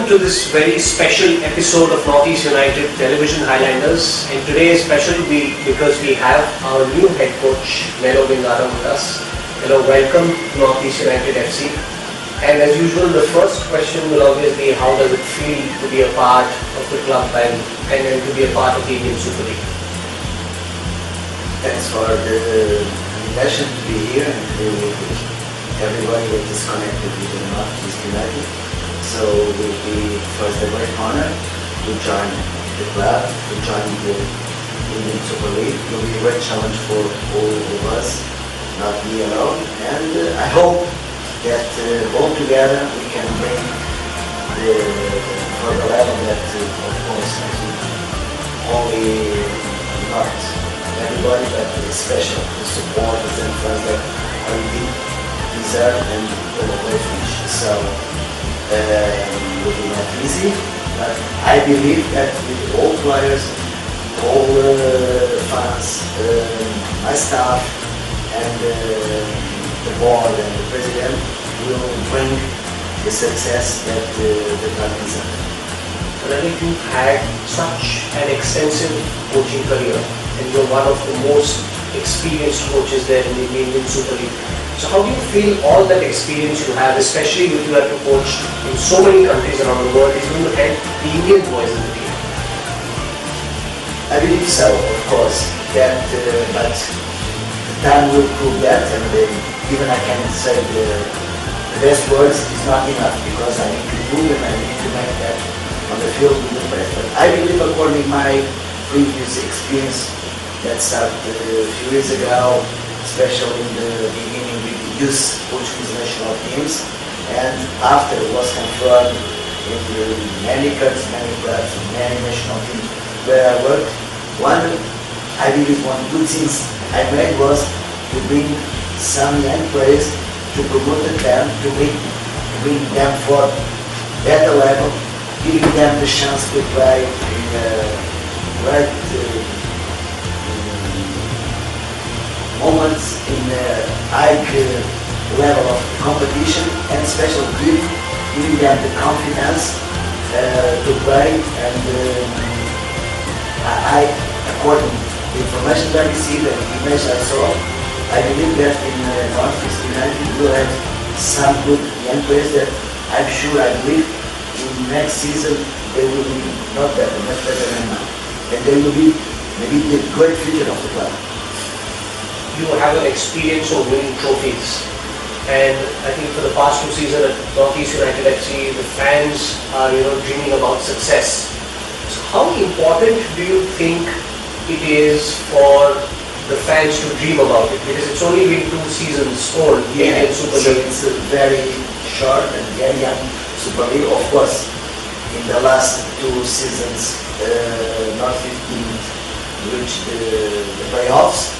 to this very special episode of Northeast United Television Highlanders. And today is special because we have our new head coach, Melo Bingaram, with us. Hello, welcome to Northeast United FC. And as usual, the first question will always be, how does it feel to be a part of the club and to be a part of the Indian Super League? Thanks for the invitation to be here and to be with everybody that is connected with the Northeast United. So it will be first a great honor to join the club, to join the Indian Super League. It will be a great challenge for all of us, not me alone. And I hope that all together we can bring for the level that, of course, I think only not everybody, but especially the supporters and fans that really deserve and will always reach. So it will be not easy, but I believe that with all players, all fans, my staff, and the board and the president will bring the success that the club deserves. Really, you've had such an extensive coaching career, and you're one of the most experienced coaches there in the Indian Super League. So how do you feel all that experience you have, especially with you have to coach in so many countries around the world, is going to help the Indian boys in the team? I believe so, of course, that, but the time will prove that, and even I can say the best words is not enough, because I need to prove and I need to make that on the field with the players. But I believe, according to my previous experience that started a few years ago, especially in the beginning with the youth Portuguese national teams, and after it was confirmed in many countries, many clubs, many national teams where I worked. I believe one good things I made was to bring some young players, to promote them, to bring them for better level, giving them the chance to play in right moments in high level of competition, and especially giving them the confidence to play. And according to the information that I received and the image I saw, I believe that in Northeast United we will have some good young players that I believe in next season they will be not better, much better than now. And they will be maybe the great future of the club. You have an experience of winning trophies, and I think for the past 2 seasons at Northeast United FC, the fans are dreaming about success. So how important do you think it is for the fans to dream about it? Because it's only been 2 seasons old, the Indian Super League. It's a very short and very young Super League. Of course, in the last 2 seasons, Northeast didn't reach the playoffs.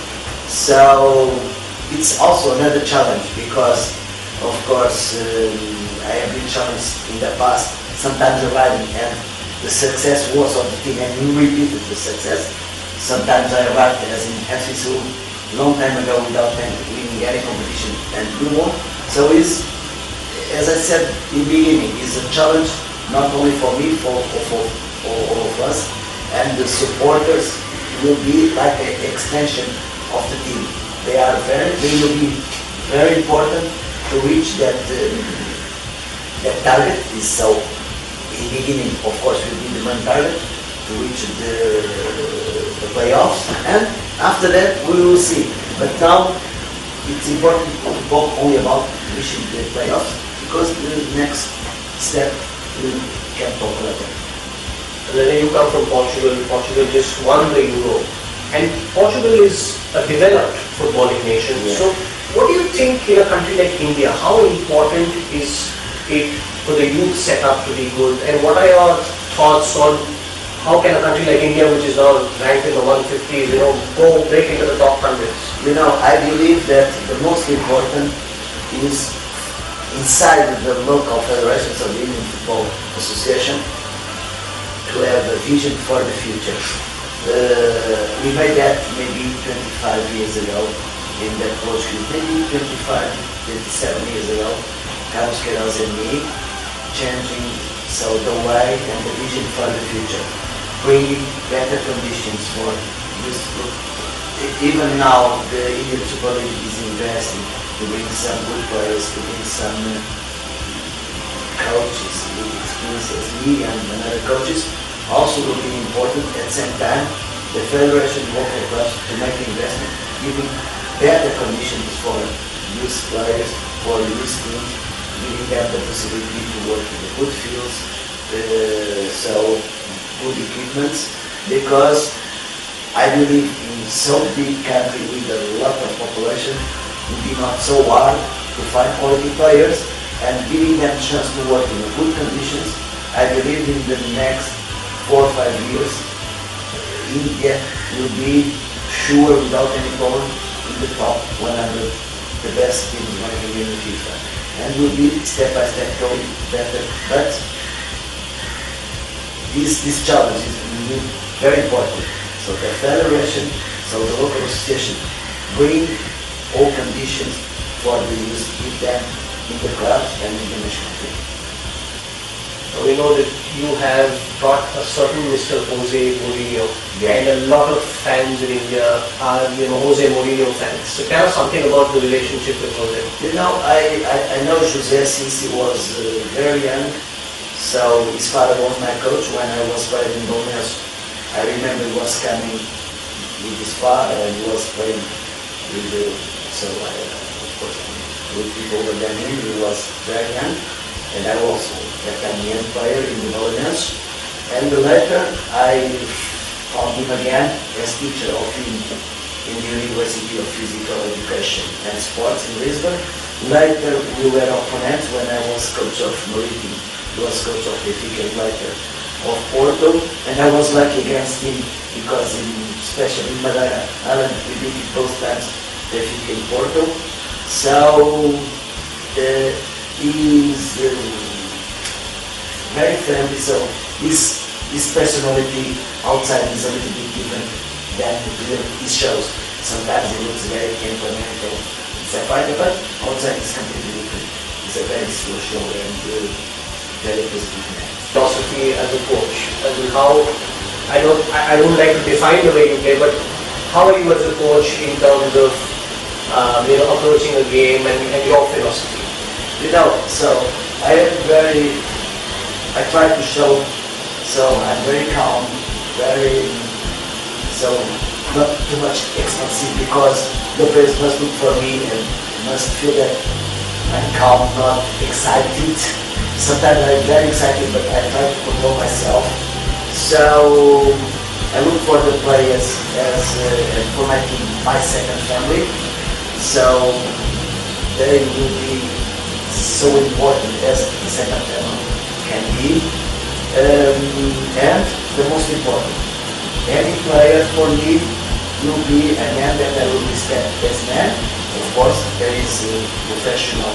So it's also another challenge, because of course I have been challenged in the past, sometimes arriving and the success was of the team and we repeated the success. Sometimes I arrived as in FC long time ago without winning any competition and we won. So it's, as I said in the beginning, it's a challenge not only for me, for all of us, and the supporters will be like an extension of the team. They will be very important to reach that target. So in the beginning, of course, will be the main target to reach the playoffs, and after that we will see. But now it's important to talk only about reaching the playoffs, because the next step we can talk about that. Then you come from Portugal. Portugal just won the Euro. And Portugal is a developed footballing nation. Yeah. So what do you think in a country like India, how important is it for the youth setup to be good? And what are your thoughts on how can a country like India, which is now ranked in the 150s, go break into the top hundreds? I believe that the most important is inside the local federations of the Indian Football Association to have a vision for the future. We made that maybe 25 years ago in that Portuguese, maybe 25, 27 years ago, Carlos Queiroz and me, changing so the way and the vision for the future, bringing better conditions for this group. Even now, the Indian Super League is investing to bring some good players, to bring some coaches with experience as me and other coaches. Also will be important at the same time, the Federation local clubs to make investment, giving better conditions for youth players, for youth teams, giving them the possibility to work in the good fields, so good equipments, because I believe in so big country with a lot of population, it would be not so hard to find quality players and giving them chance to work in good conditions. I believe in the next 4 or 5 years, India will be sure without any problem in the top 100, the best teams ranking in the FIFA. And will be step by step going better. But this challenge is very important. So the federation, so the local association, bring all conditions for the youth, give them in the clubs and in the national team. We know that you have brought a certain Mr. Jose Mourinho, and a lot of fans in India are, Jose Mourinho fans. So tell us something about the relationship with Jose. I know Jose since he was very young. So his father was my coach when I was playing in Bologna. I remember he was coming with his father and he was playing with of course, with people older than him. He was very young. And I also became a young player in the Netherlands. And later I found him again as teacher of him in the University of Physical Education and Sports in Lisbon. Later we were opponents when I was coach of Marítimo. He was coach of Benfica and later of Porto. And I was lucky against him because especially in Madeira Island we beat him both times Benfica and Porto. So he is very friendly, so his personality outside is a little bit different than his shows. Sometimes he looks very temperamental, it's a fighter, but outside is completely different. He's a very social and very positive man. Philosophy as a coach, as in how, I don't like to define the way you play, but how are you as a coach in terms of approaching a game and your philosophy? So I try to show, so I'm very calm, not too much expansive because the players must look for me and must feel that I'm calm, not excited. Sometimes I'm very excited, but I try to control myself. So I look for the players as for my team, my second family. So they will be so important as the second family can be. And the most important, any player for me will be a man that I will respect as man. Of course, there is professional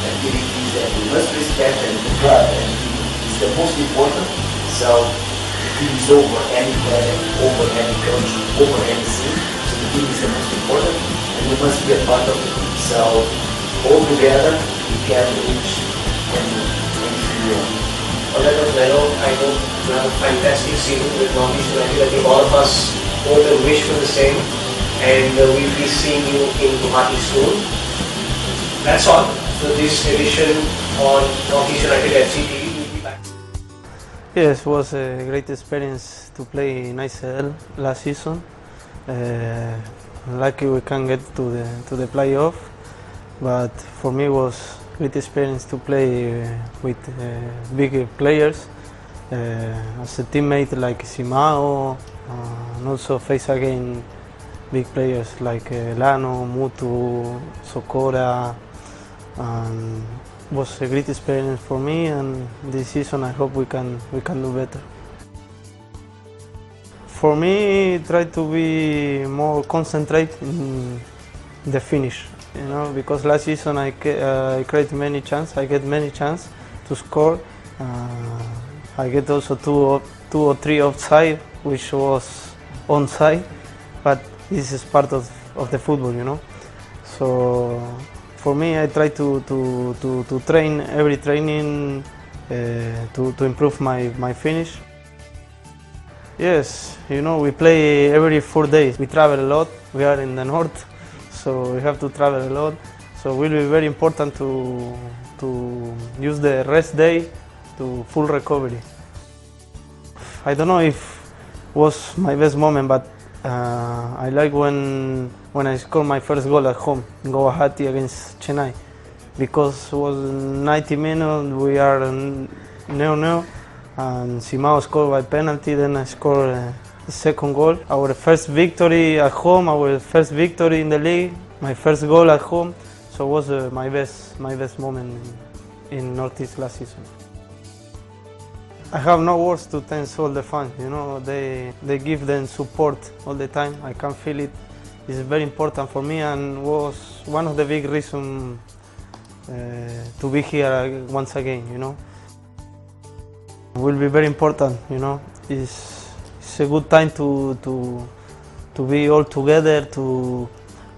activities that we must respect, and the club and is the most important. So the team is over any player, over any coach, over any scene. So the team is the most important, and we must be a part of the team. So all together we can reach anything. Well, let us know. I hope you have a fantastic season with NorthEast United. I think all of us hope and wish for the same, and we'll be seeing you in Guwahati soon. That's all for this edition on NorthEast United FC TV. We'll be back. Yes, it was a great experience to play in ICL last season. Lucky we can get to the playoff, but for me it was great experience to play with big players as a teammate like Simao, and also face again big players like Lano, Mutu, Sokora. It was a great experience for me, and this season I hope we can do better. For me, try to be more concentrated in the finish. Because last season I create many chances, I get many chances to score. I get also two or three offside, which was onside, but this is part of the football, So for me, I try to train every training to improve my finish. Yes, you know, we play every 4 days. We travel a lot. We are in the north, so we have to travel a lot. So it will be very important to use the rest day to full recovery. I don't know if was my best moment, but I like when I scored my first goal at home in Guwahati against Chennai, because it was 90 minutes, we are 0-0, and Simao scored by penalty, then I scored the second goal. Our first victory at home, our first victory in the league, my first goal at home, so it was my best moment in NorthEast last season. I have no words to thank all the fans, you know, they give them support all the time. I can feel it. It's very important for me and was one of the big reasons to be here once again, you know. It will be very important, you know. It's a good time to be all together, to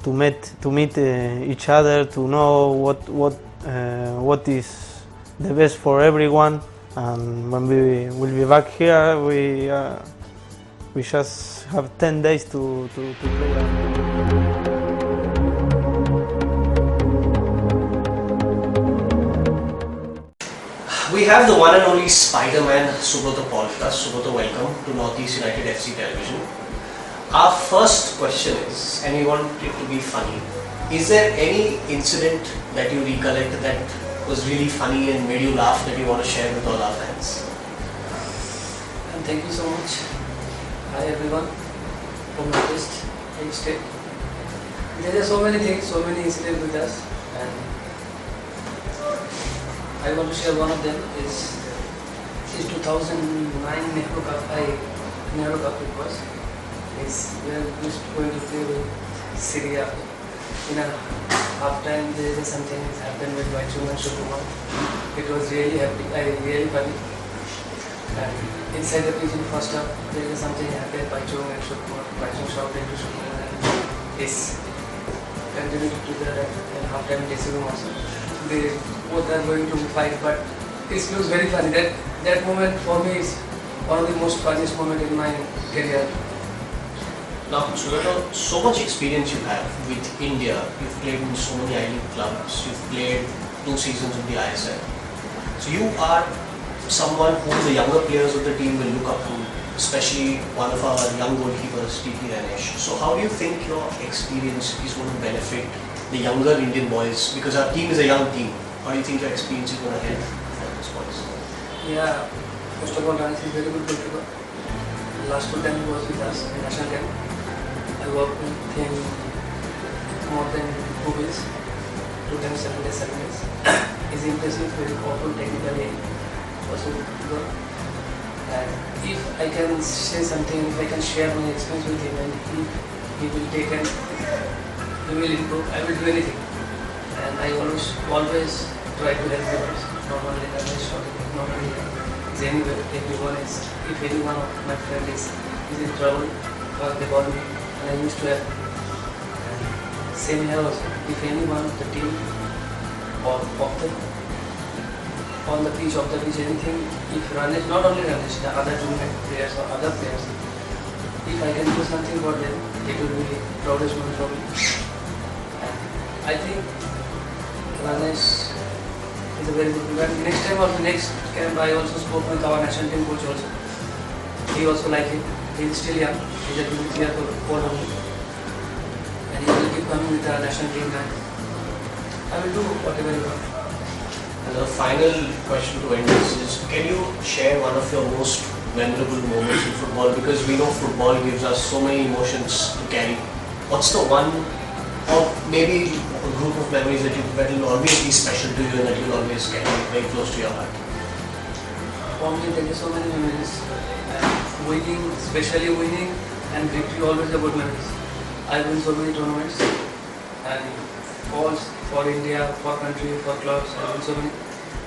meet each other, to know what is the best for everyone. And when we will be back here, we just have 10 days to play. We have the one and only Spider-Man, Subrata Paul with us. Subrata, welcome to Northeast United FC Television. Our first question is, and we want it to be funny, is there any incident that you recollect that was really funny and made you laugh that you want to share with all our fans? And thank you so much. Hi everyone from NorthEast State. There are so many things, so many incidents with us, and I want to share one of them. Is 2009 Nehru Cup it was. It's where we used to going to play with Syria. In a half time there is something that happened with Baichung and Shukumar. It was really happy, really funny. And inside the pitch in first half there is something happened. Baichung and Shukumar. Baichung shouted to Shukumar and this continued to do that and half time dressing room also. They both are going to fight, but it was very funny. That moment for me is one of the most funniest moments in my career. Now, Subrata, so much experience you have with India. You've played in so many I-League clubs. You've played 2 seasons of the ISL. So you are someone who the younger players of the team will look up to, especially one of our young goalkeepers, TP Ranesh. So how do you think your experience is going to benefit the younger Indian boys? Because our team is a young team. How do you think your experience is going to help these boys? Yeah, first of all, Ranesh is very good goalkeeper. Last 2 times he was with us in national camp. I worked with him more than 2 weeks, 2 times 7 days. He's impressive, very powerful technically, also good. And if I can say something, if I can share my experience with him, and he will take and he will improve, I will do anything. And I always try to help others, not only Ramesh or not only anywhere, everyone is. If any one of my friends is in trouble or they call me, and I used to help. And same here also. If anyone of the team or on the pitch, anything, if Ranesh, not only Ranesh, the other teammate players or other players, if I can do something for them, it will be proudest moment for me. And I think Ranesh is a very good player. Next time or the next camp, I also spoke with our national team coach also. He also like him. He is still young. He is a 23-year-old only. And he will keep coming with the national team, and I will do whatever he wants. And the final question to end this is, can you share one of your most memorable moments in football? Because we know football gives us so many emotions to carry. What's the one, or maybe a group of memories that will always be special to you and that you'll always carry very close to your heart? For me, there are so many memories. Winning, especially winning, and victory always a good memories. I win so many tournaments, and for India, for country, for clubs, I win so many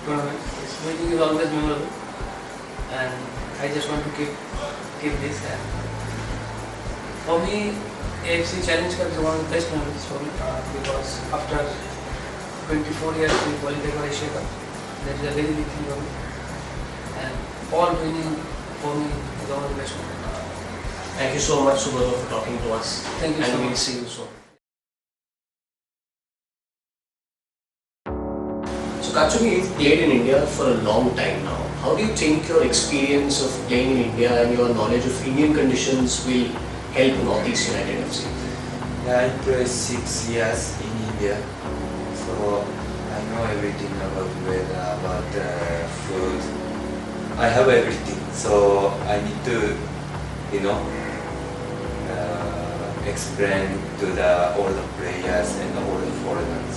tournaments. Winning is always memorable, and I just want to keep this. And for me, AFC Challenge Cup is one of the best memories for me, because after 24 years we qualified for Asia Cup. That is a very big thing for me. and all winning for me is all the best. Thank you so much, Subhadev, for talking to us. Thank you and so we'll much. see you soon. So Katsumi, you've played in India for a long time now. How do you think your experience of playing in India and your knowledge of Indian conditions will help NorthEast United FC? Yeah, I played 6 years in India, so I know everything about weather, about food. I have everything, so I need to, you know, explain to all the players and all the foreigners.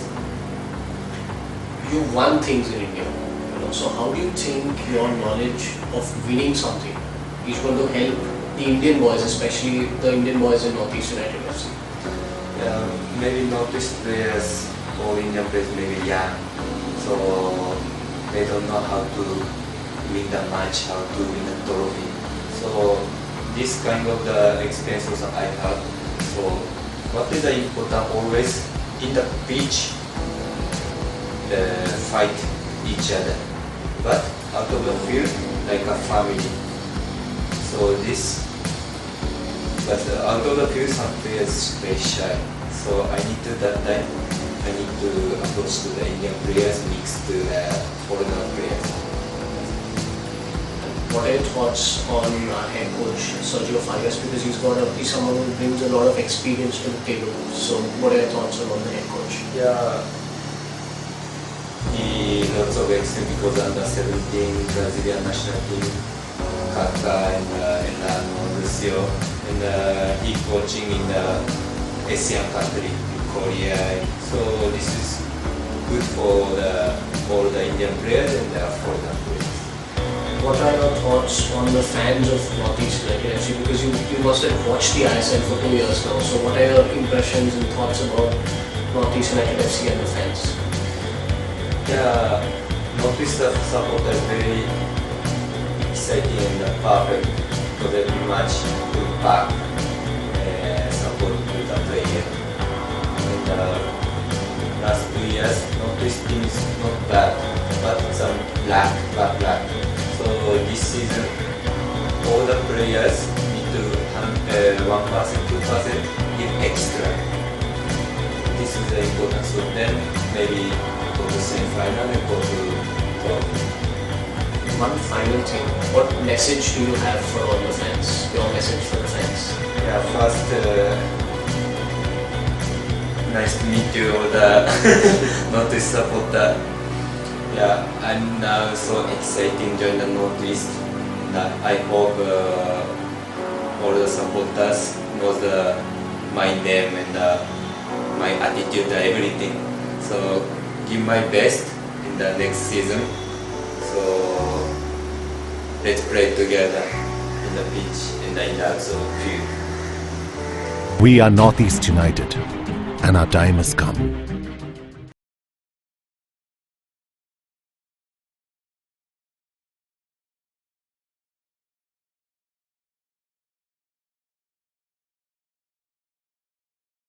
You won things in India, so how do you think your knowledge of winning something is going to help the Indian boys, especially the Indian boys in NorthEast United FC? Maybe Northeast players or Indian players maybe young, so they don't know how to win the match, how to win the trophy. So this kind of the experience also I have. So what is the important always in the pitch, fight each other, but out of the field like a family. So this, but out of the field some players play shy. So I need to that time I need to approach to the Indian players mixed to the foreigner players. What are your thoughts on head coach Sergio Farias, because he's someone who brings a lot of experience to the table. So what are your thoughts on the head coach? Yeah, he lots of experience because under 17 Brazilian national team, Kaká and Lucio, and he coaching in the Asian country, in Korea. So this is good for all the Indian players and the foreign players. What are your thoughts on the fans of NorthEast United FC? Because you must have watched the ISL for 2 years now. So what are your impressions and thoughts about NorthEast United FC and the fans? Yeah, Northeast supporter is very exciting and perfect because every match to back support with the player. And last 2 years, Northeast team is not bad, but some bad luck. So this season, all the players need to 1%, 2% give extra. This is the important. So then maybe go to semi-final and go to top. One final thing, what message do you have for all the fans? Your message for the fans? Yeah, first, nice to meet you, all the Northeast supporter. Yeah, I'm now so excited to join the Northeast. I hope all the supporters knows my name and my attitude and everything. So give my best in the next season. So let's play together in the pitch and in the field. We are NorthEast United, and our time has come.